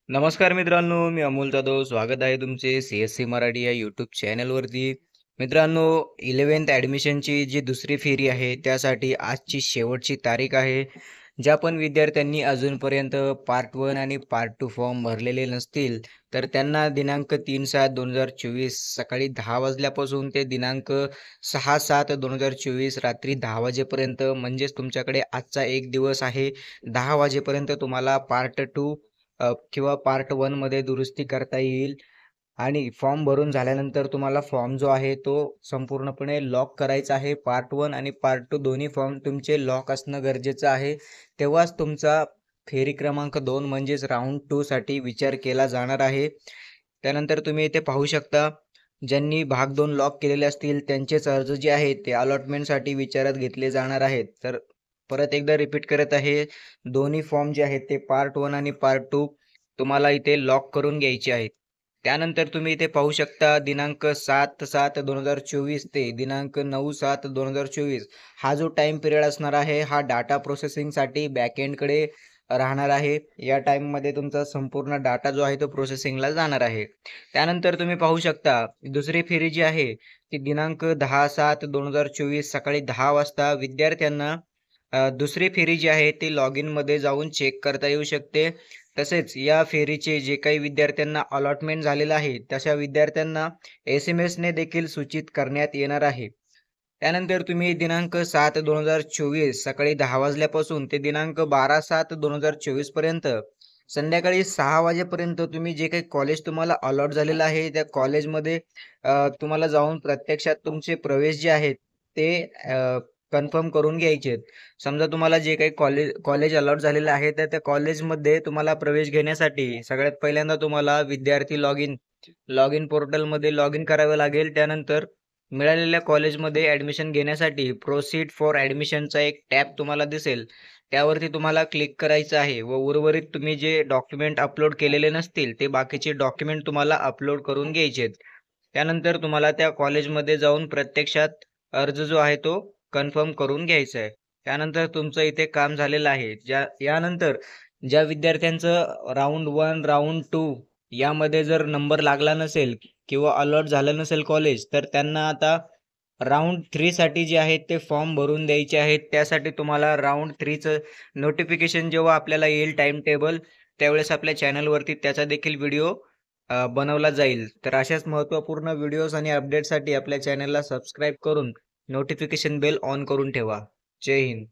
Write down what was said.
नमस्कार मित्रांनो, मी अमोल जाधव. स्वागत आहे तुमचे सी-एस-सी मराठी या यूट्यूब चॅनलवरती. मित्रांनो, 11th ॲडमिशनची जी दुसरी फेरी आहे, त्यासाठी आजची शेवटची तारीख आहे. ज्या पण विद्यार्थ्यांनी अजूनपर्यंत पार्ट 1 आणि पार्ट 2 फॉर्म भरलेले नसतील, तर त्यांना दिनांक 3/7/2024 सकाळी 10 वाजल्यापासून ते दिनांक 6/7/2024 रात्री 10 वाजेपर्यंत म्हणजेच तुमच्याकडे आजचा एक दिवस आहे. 10 वाजेपर्यंत तुम्हाला पार्ट 2 किंवा पार्ट 1 मध्ये दुरुस्ती करता येईल आणि फॉर्म भरून झाल्यानंतर तुम्हाला फॉर्म जो आहे तो संपूर्णपणे लॉक करायचा आहे. पार्ट 1 आणि पार्ट 2 दोन्ही फॉर्म तुमचे लॉक असणं गरजेचं आहे. तेव्हाच तुमचा फेरी क्रमांक 2 म्हणजेच राउंड 2 साठी विचार केला जाणार आहे. त्यानंतर तुम्ही इथे पाहू शकता, ज्यांनी भाग 2 लॉक केलेले असतील त्यांचेच अर्ज जे आहेत ते अलॉटमेंटसाठी विचारात घेतले जाणार आहेत. तर परत एकदा रिपीट करत आहे, दोन्ही फॉर्म जे आहेत ते पार्ट 1 आणि पार्ट 2 तुम्हाला इथे लॉक करून घ्यायचे आहेत. त्यानंतर तुम्ही इथे पाहू शकता दिनांक 7/7/2024 ते दिनांक 9/7/2024 हा जो टाइम पिरियड असणार आहे, हा डाटा प्रोसेसिंगसाठी बॅकएंडकडे राहणार आहे. या टाईममध्ये तुमचा संपूर्ण डाटा जो आहे तो प्रोसेसिंगला जाणार आहे. त्यानंतर तुम्ही पाहू शकता दुसरी फेरी जी आहे ती दिनांक 10/7/2024 सकाळी 10 वाजता विद्यार्थ्यांना दुसरी फेरी जी आहे ती लॉग इनमध्ये जाऊन चेक करता येऊ शकते. तसेच या फेरीचे जे काही विद्यार्थ्यांना अलॉटमेंट झालेलं आहे, तशा विद्यार्थ्यांना एस-एम-एसने देखील सूचित करण्यात येणार आहे. त्यानंतर तुम्ही दिनांक 7/2024 सकाळी 10 वाजल्यापासून ते दिनांक 12/7/2024 पर्यंत संध्याकाळी 6 वाजेपर्यंत तुम्ही जे काही कॉलेज तुम्हाला अलॉट झालेलं आहे, त्या कॉलेजमध्ये तुम्हाला जाऊन प्रत्यक्षात तुमचे प्रवेश जे आहेत ते कन्फर्म करून घ्यायचे आहेत. समजा तुम्हाला जे काही कॉलेज अलॉट झालेलं आहे, तर त्या कॉलेजमध्ये तुम्हाला प्रवेश घेण्यासाठी सगळ्यात पहिल्यांदा तुम्हाला विद्यार्थी लॉग इन पोर्टलमध्ये लॉग इन करावे लागेल. त्यानंतर मिळालेल्या कॉलेजमध्ये ॲडमिशन घेण्यासाठी प्रोसीड फॉर ॲडमिशनचा एक टॅब तुम्हाला दिसेल. त्यावरती तुम्हाला क्लिक करायचं आहे व उर्वरित तुम्ही जे डॉक्युमेंट अपलोड केलेले नसतील, ते बाकीचे डॉक्युमेंट तुम्हाला अपलोड करून घ्यायचे आहेत. त्यानंतर तुम्हाला त्या कॉलेजमध्ये जाऊन प्रत्यक्षात अर्ज जो आहे तो कन्फर्म करून घ्यायचा आहे. त्यानंतर तुमचं इथे काम झालेलं आहे. यानंतर ज्या विद्यार्थ्यांचं राउंड 1, राउंड 2 यामध्ये जर नंबर लागला नसेल किंवा अलॉट झालं नसेल कॉलेज, तर त्यांना आता राउंड 3 साठी जे आहेत ते फॉर्म भरून द्यायचे आहेत. त्यासाठी तुम्हाला राउंड 3चं नोटिफिकेशन जेव्हा आपल्याला येईल टाईम टेबल, त्यावेळेस आपल्या चॅनलवरती त्याचा देखील व्हिडिओ बनवला जाईल. तर अशाच महत्त्वपूर्ण व्हिडिओज आणि अपडेटसाठी आपल्या चॅनलला सबस्क्राईब करून नोटिफिकेशन बेल ऑन करून ठेवा. जय हिंद.